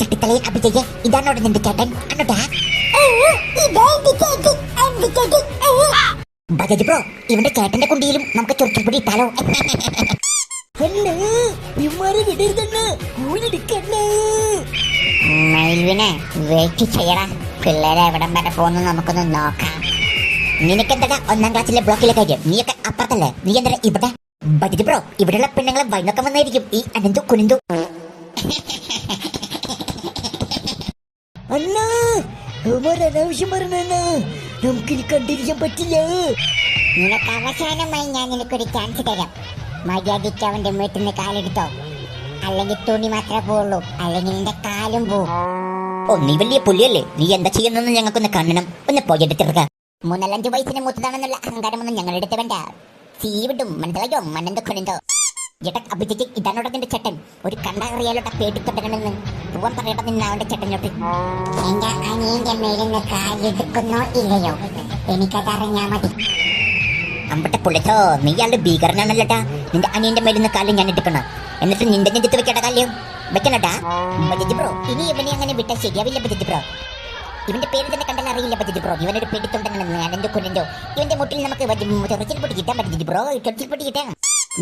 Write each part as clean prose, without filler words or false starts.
ചട്ടിത്തലയിൽ അഭിജയ ഇതാണോട് നിന്റെ ചേട്ടൻ അന്നോട്ടാ ബജാജ് ബ്രോ ഇവന്റെ ചേട്ടന്റെ കുണ്ടിയിലും നമുക്ക് ചൊറിച്ചൽപ്പൊടി ഇട്ടാലോ? മൈൽവിനെ വെയിറ്റ് ചെയ്യടാ, പിള്ളേരെ എവിടം വരെ പോകുന്നു നമുക്കൊന്ന് നോക്കാം. നിനക്കെന്താ 1ാം ക്ലാസ്സിലെ ബ്ലോക്കിലെ കാര്യം? നീയൊക്കെ അപ്പുറത്തല്ലേ, നീ എന്താ ഇവിടെ? ബജറ്റ് ബ്രോ ഇവിടെയുള്ള പെണ്ണുങ്ങളെ വൈനൊക്കെ വന്നായിരിക്കും ഈ അനന്തു കുനിന്തു. അനാവശ്യം പറഞ്ഞ നമുക്കിനി കണ്ടിരിക്കാൻ പറ്റില്ല. നിനക്ക് അവസാനമായി ഞാൻ നിനക്കൊരു ചാൻസ് തരാം. മര്യാദയ്ക്ക് അവന്റെ വീട്ടിൽ നിന്ന് കാലെടുത്തോ, അല്ലെങ്കിൽ തുണി മാത്രമേ പോവുള്ളൂ, അല്ലെങ്കിൽ നിന്റെ കാലും പോവും. ഓ നീ വലിയ പുലിയല്ലേ, നീ എന്താ ചെയ്യുന്നെന്ന് ഞങ്ങൾക്കൊന്ന് കാണണം. ഒന്ന് പോയെടുത്തിറക്ക. 3-5 വയസ്സിന് മൂത്തതാണെന്നുള്ള അഹങ്കാരമൊന്നും ഞങ്ങളുടെ അടുത്ത് വേണ്ട. സീവിടും മനസ്സിലായോ മണ്ണന്തോ കൊണിന്തോ. അഭിജിക്ക് ഇതാണോടെ നിന്റെ ചേട്ടൻ. ഒരു കണ്ടറിയാലോട്ട പേടിത്തൊട്ടകണെന്ന് പോവാൻ പറയട്ടെ നിന്ന അവന്റെ ചേട്ടനോട്ട്. എന്റെ അനിയന്റെ മേലിന്ന് കാലെടുക്കുന്നോ ഇല്ലയോ എനിക്കതറിഞ്ഞാ മതി. അമ്പട്ടെ പൊളിച്ചോ, നീ ആളുടെ ഭീകരനാണല്ലോട്ടാ. നിന്റെ അനിയന്റെ മേലിന്ന് കാലം ഞാൻ എടുക്കണം, എന്നിട്ട് നിന്റെ നെഞ്ചത്ത് വെക്കേണ്ട കാര്യം വെക്കണട്ടാ. ബജറ്റ് ബ്രോ ഇനി ഇവനെ അങ്ങനെ വിട്ടാൽ ശരിയാവില്ല ബജറ്റ് ബ്രോ. ഇവന്റെ പേര് തന്നെ കണ്ടാൽ അറിയില്ല ബജറ്റ് ബ്രോ. ഇവനൊരു പേടിത്തൊണ്ടെന്ന് അനന്തു കുനിന്തോ. ഇവന്റെ മുട്ടിൽ നമുക്ക് ചൊറിച്ചിൽപ്പൊടി കിട്ടാൻ ബജറ്റ് ബ്രോ, ചൊറിച്ചിൽപ്പൊടി കിട്ടാം.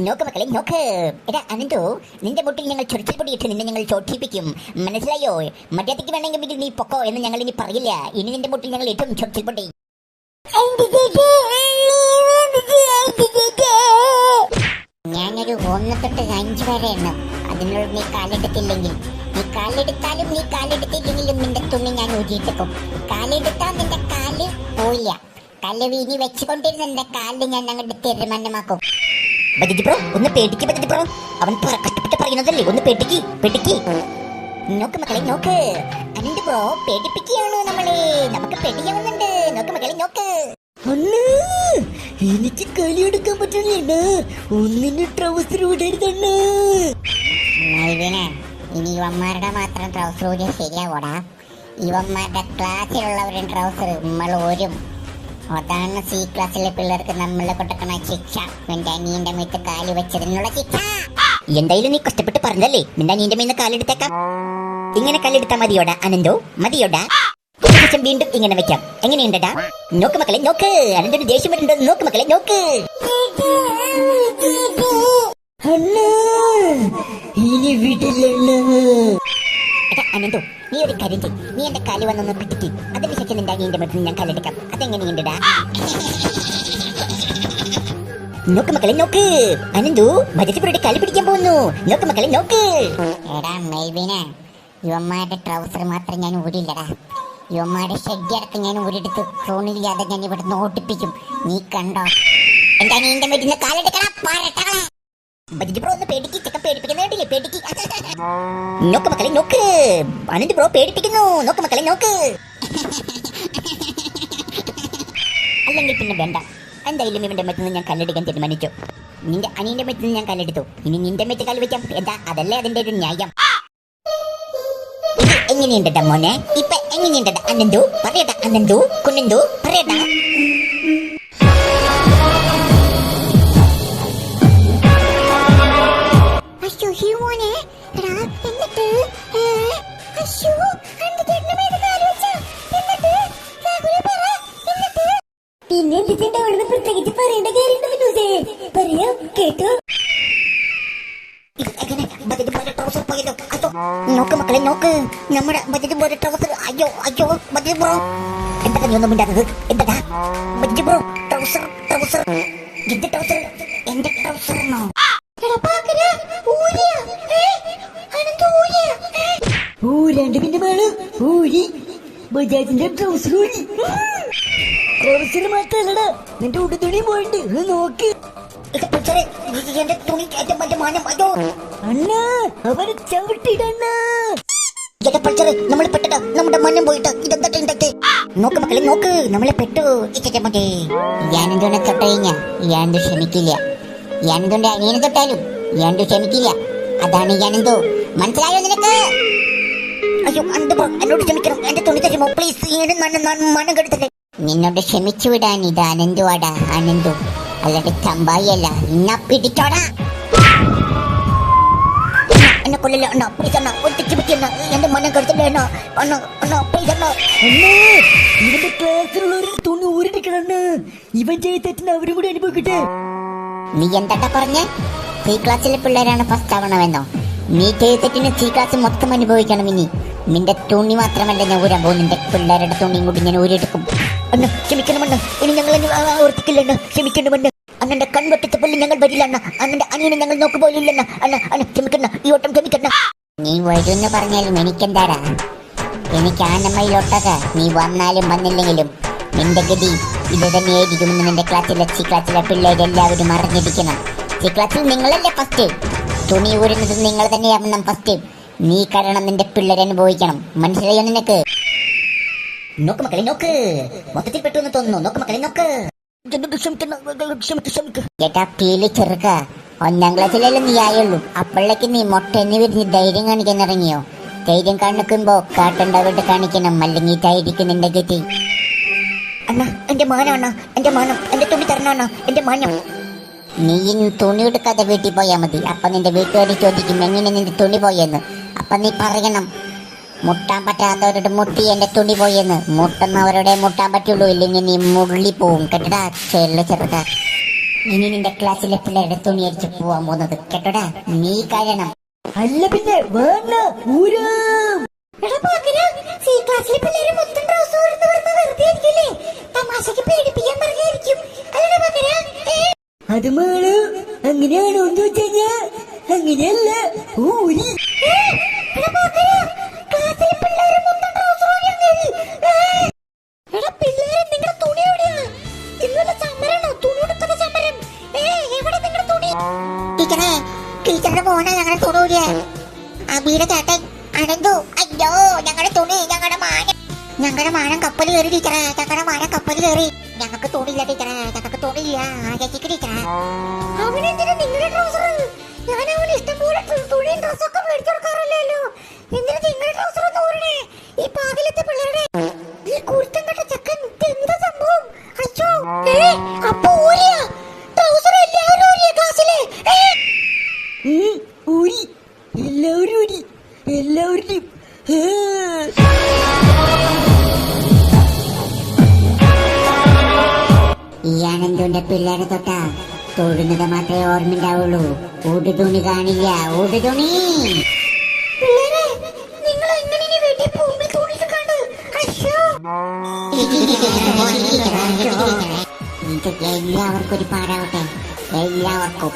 നോക്ക് മക്കളെ നോക്ക്. എടാ അനന്തു, നിന്റെ മുട്ടിൽ ഞങ്ങൾ ചൊറിച്ചിൽപ്പൊടി ഇട്ട് നിന്നെ ഞങ്ങൾ ചോട്ടിപ്പിക്കും, മനസ്സിലായോ? മര്യാദയ്ക്ക് വേണമെങ്കിൽ നീ പൊക്കോ എന്ന് ഞങ്ങൾ ഇനി പറയില്ല. ഇനി നിന്റെ മുട്ടിൽ ഞങ്ങൾ ഇട്ടും ചൊറിച്ചിൽപ്പൊടി. ഞാനൊരു 1 തൊട്ട് 5 വരെ എണ്ണം. അതിനോട് നീ കാലെടുത്തില്ലെങ്കിൽ, നീ കാലെടുത്താലും നീ കാലെടുത്തില്ലെങ്കിലും നിന്റെ തുണി ഞാൻ ഊരിയിട്ടേക്കും. കാലെടുത്താൽ നിന്റെ കാല് പോയില്ല. കല്ല് വീഞ്ഞി വെച്ചുകൊണ്ടിരുന്ന നിന്റെ കാലിൽ ഞാൻ ഞങ്ങളുടെ തീരുമാനമാക്കും. ബജറ്റ് ബ്രോ ഒന്ന് പേടിക്ക് ബജറ്റ് ബ്രോ. അവൻ കഷ്ടപ്പെട്ട് പറയുന്നതല്ലേ, ഒന്ന് പേടിക്ക്. നോക്ക് മക്കളെ നോക്ക്. അനന്ത് ബ്രോ പേടിപ്പിക്കുകയാണ് നമ്മളെ, നമുക്ക് പേടിയാവുന്നുണ്ട്. നോക്ക് മക്കളെ നോക്ക്. എനിക്ക് കളിയെടുക്കാൻ പറ്റില്ല. ഒന്നിന് ട്രൗസർ വിടരുതണ്ണ. ഇനി ഇവന്മാരുടെ മാത്രം ട്രൗസർ ഊരിയ ശരിയാവോടാ. ഇവന്മാരുടെ ക്ലാസ്സിലുള്ളവരും ട്രൗസർ നമ്മൾ ഊരും. അതാണ് C ക്ലാസ്സിലെ പിള്ളേർക്ക് നമ്മൾ കൊടുക്കണ ശിക്ഷ. എന്റെ അനിയന്റെ മേത്ത് കാല് വെച്ചതിനുള്ള ശിക്ഷ. എന്തായാലും നീ കഷ്ടപ്പെട്ട് പറഞ്ഞല്ലേ, നിന്റെ അനിയന്റെ മേന്ന് കാലെടുത്തേക്കാം. ഇങ്ങനെ കാലെടുത്താ മതിയോടാ അനന്തോ, മതിയോടാ. വീണ്ടും ഇങ്ങനെ വെക്കാം. എങ്ങനെയുണ്ടടാ? നോക്ക് മക്കളെ നോക്ക്. അനന്തൊരു ദേഷ്യം വരുന്നുണ്ട്. നോക്ക് മക്കളെ നോക്ക്. ഇനി വീട്ടിലുള്ള അനന്തു നീ ഒരു കാര്യം ചെയ്യ്. നീ എന്റെ കാല് വന്നൊന്ന് പിടിക്ക്. അതിനുശേഷം നിന്റെ അനിയന്റെ വീട്ടിൽ ഞാൻ കാലെടുക്കാം. അതെങ്ങനെയുണ്ടടാ? നോക്ക് മക്കളെ നോക്ക്. അനന്തു ബജറ്റ് കാല് പിടിക്കാൻ പോകുന്നു. നോക്ക് മക്കളെ നോക്ക്. എടാ മെൽവിനെ, യുവന്മാരുടെ ട്രൗസർ മാത്രം ഞാൻ ഊരില്ലടാ. യുവന്മാരുടെ ഷെഡ് അടക്കം ഞാൻ ഊരെടുത്ത് ഫോണില്ലാതെ ഞാൻ ഇവിടെ ഓട്ടിപ്പിക്കും. നീ കണ്ടോ? എന്റെ അനിയന്റെ വീട്ടിൽ നിന്ന് കാലെടുക്കണം. ബജറ്റ് ബ്രോ ഒന്ന് പേടിക്ക്. ചെക്കൻ പേടിപ്പിക്കുന്ന കേട്ടില്ലേ? പേടിക്ക്. നോക്ക് മക്കളെ നോക്ക്. അനന്ത് ബ്രോ പേടിപ്പിക്കുന്നു. നോക്ക് മക്കളെ നോക്ക്. അല്ലെങ്കിൽ പിന്നെ വേണ്ട. എന്തായാലും ഇവന്റെ മെറ്റിൽ നിന്ന് ഞാൻ കല്ലെടുക്കാൻ തീരുമാനിച്ചു. നിന്റെ അനിയന്റെ മെറ്റിൽ നിന്ന് ഞാൻ കല്ലെടുത്തു. ഇനി നിന്റെ മെറ്റ് കല്ല് വെക്കാം. എന്താ അതല്ലേ അതിന്റെ ഒരു ന്യായം. എങ്ങനെയുണ്ടാ മോനെ? ഇപ്പൊ എങ്ങനെയുണ്ടാ അനന്തു? പറയട്ടാ അനന്തു കുനന്തു പറയട്ടാ. പിന്നെ എന്തിന്റെ പ്രത്യേകിച്ച് പറയേണ്ട കാര്യം പറയാം കേട്ടോ. നോക്ക് മക്കളെ നോക്ക്. നമ്മുടെ ബജറ്റ് ബ്രോ ട്രൗസർ. അയ്യോ ബജറ്റ് ബ്രോ എന്താ നീ ഒന്നും മിണ്ടാത്തത്? എന്താ ബജറ്റ് ബ്രോ ട്രൗസർ എന്റെ ട്രൗസർ എന്റെ ട്രൗസറിനോ? ഊരാണ്ട് പിന്നെ വേണം. ഊരി ബജാജിന്റെ ട്രൗസർ ഊരി. ട്രൗസർ മാത്രല്ലടാ, നിന്റെ ഉടുതുണി പോയിട്ട് നോക്ക്. എന്റെ തുണി അണ്ണാ അവരെ ചവിട്ടിടണ്ണ. നമ്മൾ പെട്ടത് നമ്മുടെ മനം പോയിട്ട് ഇതെന്താ? നോക്ക് മക്കളെ നോക്ക്, നമ്മളെ പെട്ടു. ഞാനെന്തോനെ തൊട്ട് കഴിഞ്ഞാ ഞാനെന്തോ ക്ഷമിക്കില്ല. ഞാനെന്തോന്റെ അനിയനെ തൊട്ടാലും ഞാനെന്തോ ക്ഷമിക്കില്ല. അതാണ് ഞാനെന്തോ. മനസ്സിലായോ നിനക്ക്? അയ്യോ അനന്തു എന്നോട് ക്ഷമിക്കണം. എന്റെ തുണി തരുമോ പ്ലീസ്? മനം കെടുത്തല്ലേ. നിന്നോട് ക്ഷമിച്ചു വിടാൻ ഇത് അനന്തുവാടാ. അനന്തു അല്ലാതെ ചമ്പായി അല്ല. ഇന്ന പിടിച്ചോടാ. എന്നെ കൊല്ലല്ലേ അണ്ണ പ്ലീസ് അണ്ണ ഒരു തെറ്റ് പറ്റി അണ്ണ എന്റെ മനം കരുത്തല്ലേ അണ്ണ അണ്ണ അണ്ണ പ്ലീസ് അണ്ണ അണ്ണാ ഇവന്റെ ക്ലാസ്സിലുള്ളവരുടെ തുണി ഊരിടിക്കണ ഇവൻ ചെയ്ത തെറ്റിന് അവരും കൂടി അനുഭവിക്കട്ടെ. നീ എന്താ പറഞ്ഞേ? സി ക്ലാസ്സിലെ പിള്ളേരാണ് ഫസ്റ്റ് ആവണമെന്നോ? നീ ചെയ്ത തെറ്റിന് സി ക്ലാസ് മൊത്തം അനുഭവിക്കണം. ഇനി നിന്റെ തുണി മാത്രമല്ല ഞാൻ ഊരാൻ പോകും, നിന്റെ പിള്ളേരുടെ തുണിയും കൂടി ഞാൻ ഊരെടുക്കും. അണ്ണ ക്ഷമിക്കണമെന്ന്, ഇനി ഞങ്ങൾ ഓർത്തിക്കില്ലണ്ണ, ക്ഷമിക്കണമെന്ന്. അണ്ണന്റെ കൺവെട്ടത്തെ പുള്ളി ഞങ്ങൾ വരില്ല അണ്ണ, അണ്ണന്റെ അനിയനെ ഞങ്ങൾ നോക്കുപോയില്ലണ്ണ. അണ്ണ അണ്ണ ക്ഷമിക്കണ്ണ, ഈ ഓട്ടം ക്ഷമിക്കണ്ണ. നീ വരുമെന്ന് പറഞ്ഞാലും എനിക്കെന്താടാ? എനിക്ക് ആനമ്മയിലൊട്ടക. നീ വന്നാലും വന്നില്ലെങ്കിലും നിന്റെ ഗതി ഇത് തന്നെയായിരിക്കുമെന്ന് നിന്റെ ക്ലാസ്സിലെ സി ക്ലാസ്സിലെ പിള്ളേരെല്ലാവരും അറിഞ്ഞിരിക്കണം. സി ക്ലാസ്സിൽ നിങ്ങളല്ലേ ഫസ്റ്റ്, തുണി ഊരുന്നത് നിങ്ങൾ തന്നെയാവണം ഫസ്റ്റ്. നീ കാരണം നിന്റെ പിള്ളേരെ അനുഭവിക്കണം. മനസ്സിലായോ നിനക്ക്? നോക്ക് മക്കളെ നോക്ക്, മൊത്തത്തിൽ പെട്ടു എന്ന് തോന്നുന്നു. നോക്ക് മക്കളെ നോക്ക്. ചേട്ടാ പീലി ചെറുക്ക, 1ാം ക്ലാസ്സിലല്ലേ നീ ആയുള്ളൂ. അപ്പോഴേക്ക് നീ മൊട്ട എന്ന് വിരിഞ്ഞ് ധൈര്യം കാണിക്കാൻ ഇറങ്ങിയോ? ധൈര്യം കാണിക്കുമ്പോ കാട്ടുണ്ടാവിട്ട് കാണിക്കണം, അല്ലെങ്കിൽ ഇതായിരിക്കും നിന്റെ ഗതി. അണ്ണ എന്റെ മാനം അണ്ണ, എന്റെ മാനം, എന്റെ തുണി തരണ എന്റെ മാനം. നീ തുണി എടുക്കാതെ വീട്ടിൽ പോയാൽ മതി. അപ്പൊ നിന്റെ വീട്ടുകാർ ചോദിക്കും എങ്ങനെ നിന്റെ തുണി പോയെന്ന്. അപ്പൊ നീ പറയണം മുട്ടാൻ പറ്റാത്തവരോട് മുട്ടി എന്റെ തുണി പോയെന്ന്. മുട്ടുന്നവരോടെ മുട്ടാൻ പറ്റുള്ളൂ, ഇല്ലെങ്കിൽ നീ മുള്ളി പോവും. കേട്ടടാ ചെറുതാ. ഇനി നിന്റെ ക്ലാസ്സിലെ പിള്ളേരുടെ തുണി അടിച്ച് പോവാൻ പോകുന്നത് കേട്ടടാ, നീ കാരണം. അല്ല പിന്നെ വേണ്ട ഊരാം. അത് മേള് അങ്ങനെയാണോ എന്ന് വെച്ചാ അങ്ങനെയല്ല ഊരി. ടീച്ചറുടെ മോനെ ഞങ്ങളുടെ തുണി അബീടെ ചേട്ടൻ അനന്തു. അയ്യോ ഞങ്ങളുടെ തുണി, ഞങ്ങളുടെ മാനം കപ്പൽ കയറി ടീച്ചറെ, ഞങ്ങളുടെ മാനം കപ്പൽ കയറി. ഞങ്ങൾക്ക് തുണിയില്ല ടീച്ചറെ, ഞങ്ങൾക്ക് തുണിയില്ല. ചേച്ചിക്ക് ടീച്ചറെ അവനെന്തിനാ നിങ്ങളുടെ ട്രൗസർ? ഞാൻ അവന് ഇഷ്ടംപോലെ തുണിയും ഡ്രസ്സൊക്കെ മേടിച്ചു കൊടുക്കാറില്ലല്ലോ. എന്തിനാ നിങ്ങളുടെ ട്രൗസർ ഒന്ന് ഊരണേ? ഈ പാതിലത്തെ പിള്ളേരുടെ ഈ കുരുത്തം കെട്ട ചെക്കൻ എന്താ സംഭവം? അയ്യോ അപ്പൊ ഊരിയ ട്രൗസർ എല്ലാവരും ഊരിയ ക്ലാസ്സിലെ ഊരി, എല്ലാവരും ഊരി, എല്ലാവരുടെയും. ഈ ആനന്ദന്റെ പിള്ളേരെ തൊട്ടാ തൊടുന്നത് മാത്രമേ ഓർമ്മയുണ്ടാവുള്ളൂ. ഊടുതുണി കാണില്ല, ഊടുതുണി. പിള്ളേരെ നിങ്ങൾ എങ്ങനെ ഇനി വീട്ടിൽ പോകുമ്പോൾ തുണിയൊക്കെ കണ്ട് അയ്യോ ഇത് എല്ലാവർക്കും ഒരു പാടാവട്ടെ, എല്ലാവർക്കും.